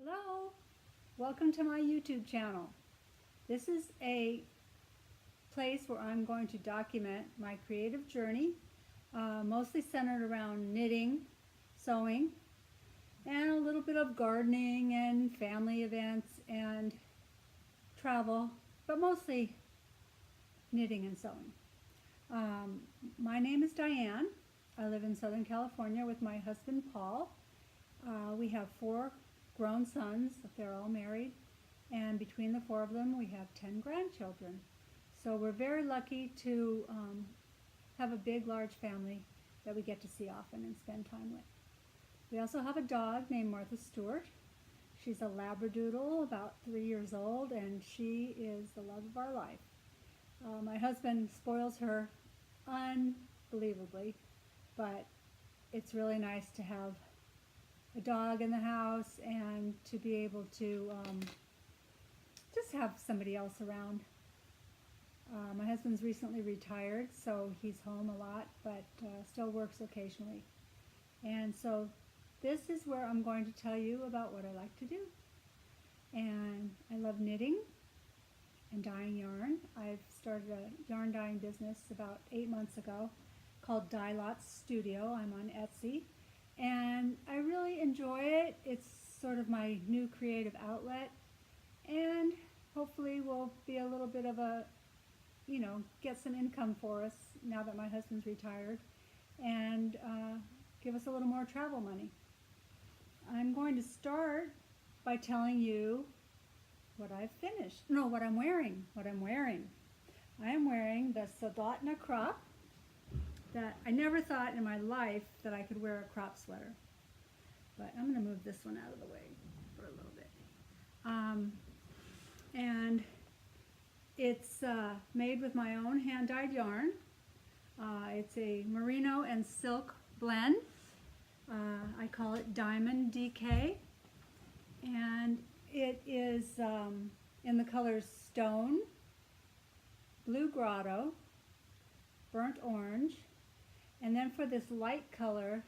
Hello, welcome to my YouTube channel. This is a place where I'm going to document my creative journey, mostly centered around knitting, sewing, and a little bit of gardening and family events and travel, but mostly knitting and sewing. My name is Diane. I live in Southern California with my husband Paul. We have 4 grown sons. They're all married, and between the 4 of them we have 10 grandchildren. So we're very lucky to have a big, large family that we get to see often and spend time with. We also have a dog named Martha Stewart. She's a Labradoodle, about 3 years old, and she is the love of our life. My husband spoils her unbelievably, but it's really nice to have a dog in the house and to be able to just have somebody else around. My husband's recently retired, so he's home a lot, but still works occasionally. And so this is where I'm going to tell you about what I like to do. And I love knitting and dyeing yarn. I've started a yarn dyeing business about 8 months ago called Dye Lots Studio. I'm on Etsy. And I really enjoy it. It's sort of my new creative outlet, and hopefully will be a little bit of a, get some income for us now that my husband's retired, and give us a little more travel money. I'm going to start by telling you what I've finished. No, what I'm wearing. I am wearing the Soldotna crop. That I never thought in my life that I could wear a crop sweater, but I'm going to move this one out of the way for a little bit. And it's made with my own hand-dyed yarn. It's a merino and silk blend. I call it Diamond DK, and it is in the colors Stone, Blue Grotto, Burnt Orange. And then for this light color,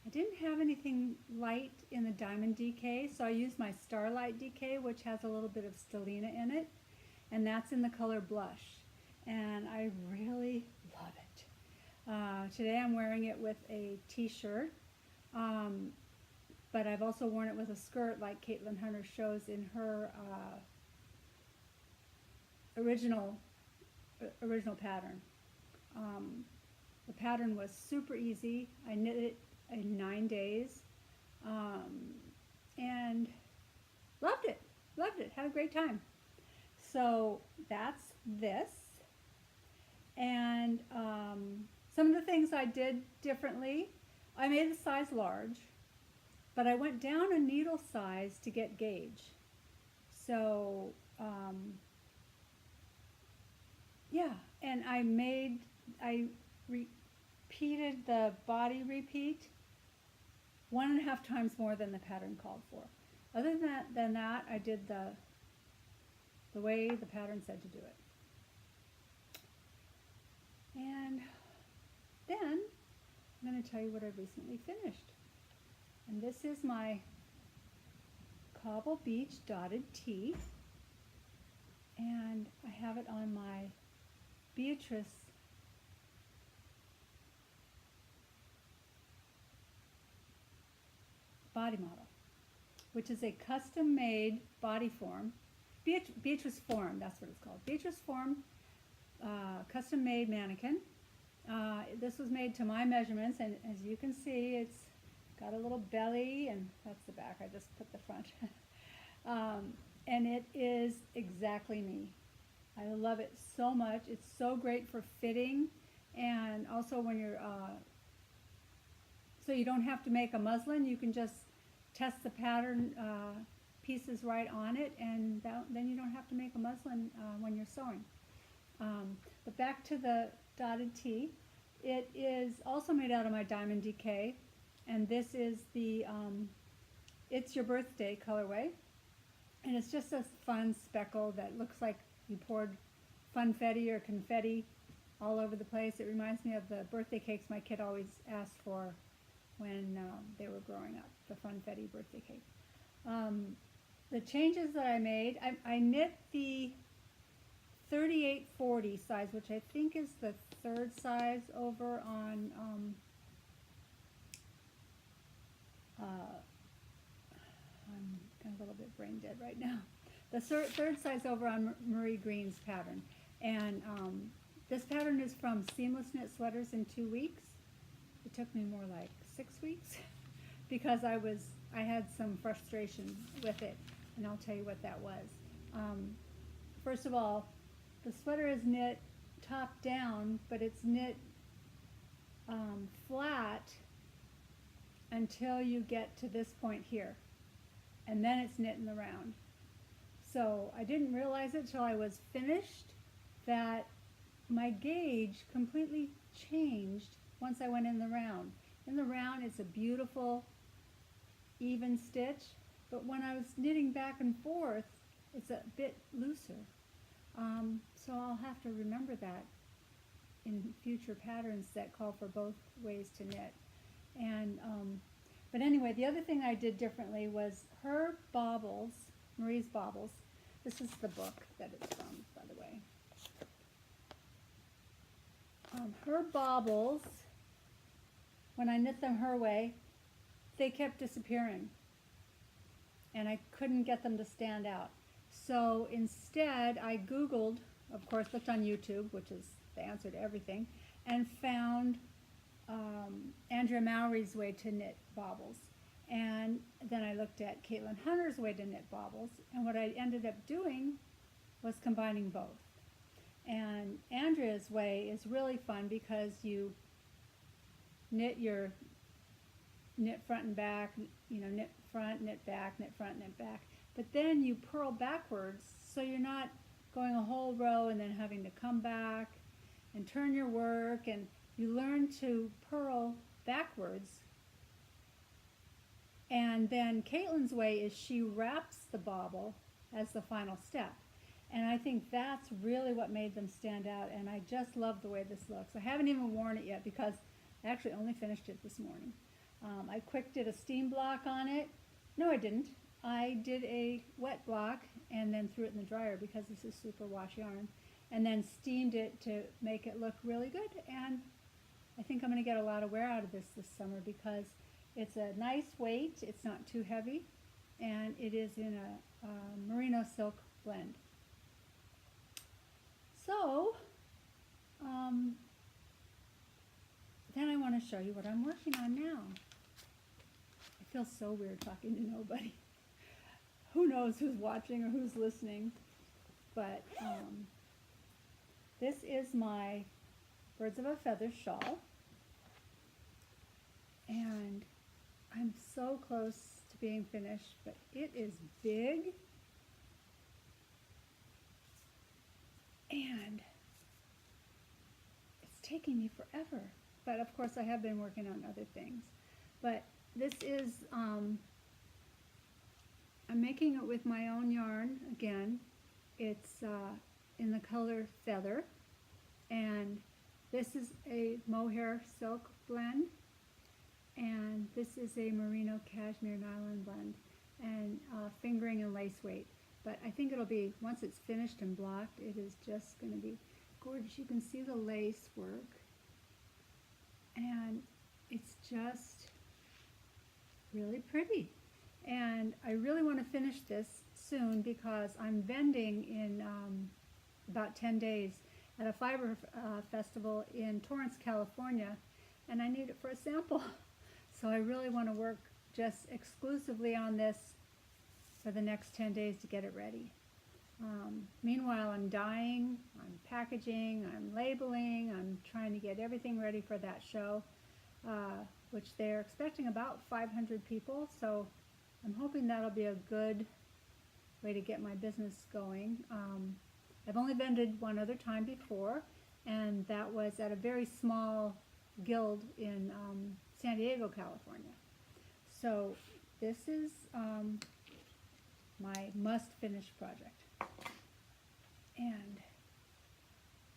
I didn't have anything light in the Diamond DK, so I used my Starlight DK, which has a little bit of stellina in it, and that's in the color Blush. And I really love it. Today I'm wearing it with a t-shirt, but I've also worn it with a skirt like Caitlin Hunter shows in her original pattern. The pattern was super easy. I knit it in 9 days, and loved it, had a great time. So that's this, and some of the things I did differently, I made the size large, but I went down a needle size to get gauge. So yeah, and I repeated the body repeat 1.5 times more than the pattern called for. Other than that, I did the way the pattern said to do it. And then I'm going to tell you what I recently finished. And this is my Cobble Beach dotted tee, and I have it on my Beatrice body model, which is a custom-made body form. Beatrice Form, that's what it's called. Beatrice Form, custom-made mannequin. This was made to my measurements, and as you can see, it's got a little belly, and that's the back. I just put the front. And it is exactly me. I love it so much. It's so great for fitting, and also when you're so you don't have to make a muslin. You can just test the pattern pieces right on it, and then you don't have to make a muslin when you're sewing. But back to the dotted tee. It is also made out of my Diamond DK, and this is the It's Your Birthday colorway, and it's just a fun speckle that looks like you poured funfetti or confetti all over the place. It reminds me of the birthday cakes my kid always asked for when they were growing up, the funfetti birthday cake. the changes that I made, I knit the 3840 size, which I think is the third size over on I'm kind of a little bit brain dead right now. The third size over on Marie Green's pattern, and this pattern is from Seamless Knit Sweaters in 2 weeks. It took me more like 6 weeks because I had some frustration with it, and I'll tell you what that was. First of all, the sweater is knit top down, but it's knit flat until you get to this point here, and then it's knit in the round. So I didn't realize it till I was finished that my gauge completely changed once I went in the round. In the round, it's a beautiful even stitch, but when I was knitting back and forth, it's a bit looser. So I'll have to remember that in future patterns that call for both ways to knit. And but anyway, the other thing I did differently was her baubles, Marie's baubles. This is the book that it's from, by the way. Her baubles, when I knit them her way, they kept disappearing, and I couldn't get them to stand out. So instead, I Googled, of course, looked on YouTube, which is the answer to everything, and found Andrea Mowry's way to knit baubles. And then I looked at Caitlin Hunter's way to knit baubles, and what I ended up doing was combining both. And Andrea's way is really fun because you knit front and back, knit front, knit back, knit front, knit back. But then you purl backwards, so you're not going a whole row and then having to come back and turn your work, and you learn to purl backwards. And then Caitlin's way is she wraps the bauble as the final step. And I think that's really what made them stand out, and I just love the way this looks. I haven't even worn it yet because I actually only finished it this morning. I quick did a steam block on it. No, I didn't. I did a wet block and then threw it in the dryer because this is super wash yarn, and then steamed it to make it look really good. And I think I'm going to get a lot of wear out of this summer because it's a nice weight, it's not too heavy, and it is in a merino silk blend. So, then I want to show you what I'm working on now. I feel so weird talking to nobody. Who knows who's watching or who's listening, but this is my Birds of a Feather shawl, and I'm so close to being finished, but it is big, and it's taking me forever. But of course I have been working on other things. But this is, I'm making it with my own yarn again. It's in the color Feather, and this is a mohair silk blend, and this is a merino cashmere nylon blend, and fingering and lace weight. But I think it'll be, once it's finished and blocked, it is just going to be gorgeous. You can see the lace work, and it's just really pretty. And I really want to finish this soon because I'm vending in about 10 days at a fiber festival in Torrance, California, and I need it for a sample. So I really want to work just exclusively on this for the next 10 days to get it ready. Meanwhile, I'm dyeing, I'm packaging, I'm labeling, I'm trying to get everything ready for that show, which they're expecting about 500 people, so I'm hoping that'll be a good way to get my business going. I've only vended one other time before, and that was at a very small guild in San Diego, California. So this is my must-finish project. And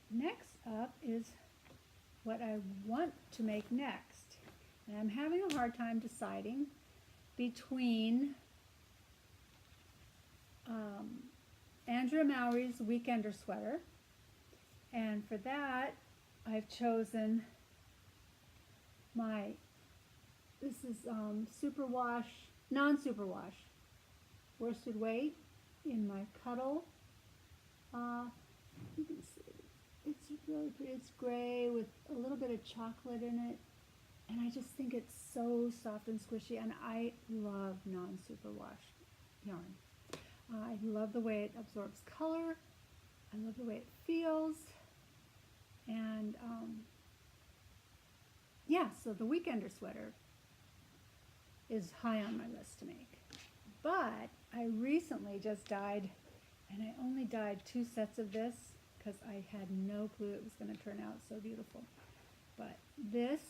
next up is what I want to make next. And I'm having a hard time deciding between Andrea Mowry's Weekender sweater. And for that, I've chosen this is superwash, non-superwash worsted weight in my Cuddle. You can see it's really pretty. It's gray with a little bit of chocolate in it. And I just think it's so soft and squishy, and I love non-superwash yarn. I love the way it absorbs color. I love the way it feels. And yeah, so the Weekender sweater is high on my list to make. But I recently just dyed, and I only dyed 2 sets of this because I had no clue it was going to turn out so beautiful. But this,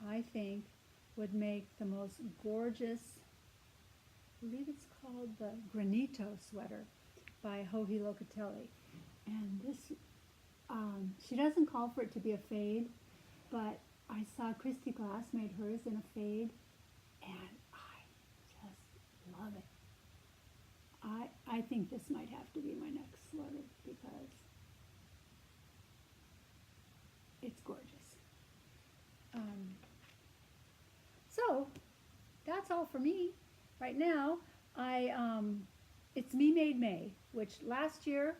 I think, would make the most gorgeous, I believe it's called the Granito sweater by Joji Locatelli. And this, she doesn't call for it to be a fade, but I saw Christy Glass made hers in a fade, and I just love it. I think this might have to be my next sweater because it's gorgeous. So that's all for me right now. It's Me Made May, which last year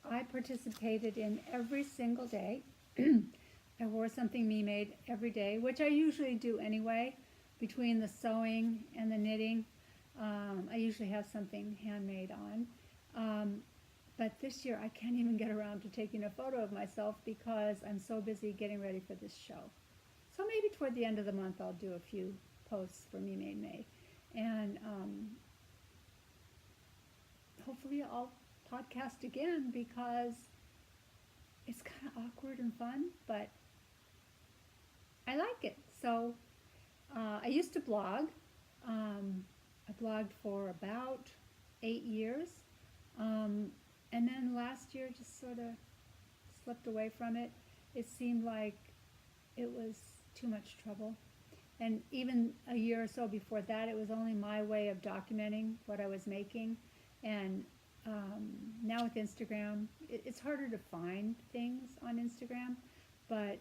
I participated in every single day. I wore something Me Made every day, which I usually do anyway. Between the sewing and the knitting, I usually have something handmade on. But this year I can't even get around to taking a photo of myself because I'm so busy getting ready for this show. So maybe toward the end of the month I'll do a few posts for Me Made May. And hopefully I'll podcast again because it's kind of awkward and fun, but I like it. So I used to blog. I blogged for about 8 years. And then last year just sort of slipped away from it. It seemed like it was too much trouble. And even a year or so before that, it was only my way of documenting what I was making. And now with Instagram, it's harder to find things on Instagram, but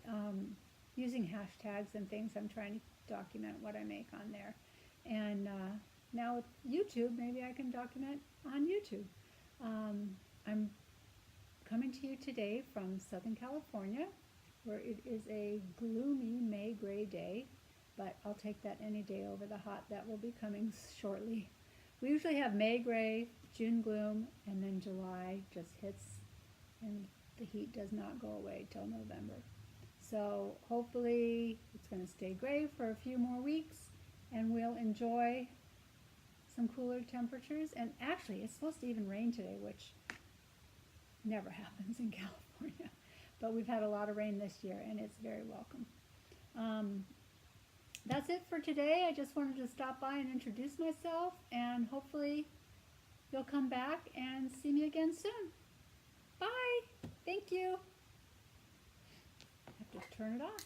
using hashtags and things, I'm trying to document what I make on there. And now with YouTube, maybe I can document on YouTube. I'm coming to you today from Southern California, where it is a gloomy May gray day, but I'll take that any day over the hot that will be coming shortly. We usually have May gray, June gloom, and then July just hits and the heat does not go away till November. So hopefully it's going to stay gray for a few more weeks and we'll enjoy some cooler temperatures. And actually it's supposed to even rain today, which never happens in California. But we've had a lot of rain this year and it's very welcome. That's it for today. I just wanted to stop by and introduce myself, and hopefully you'll come back and see me again soon. Bye. Thank you. I have to turn it off.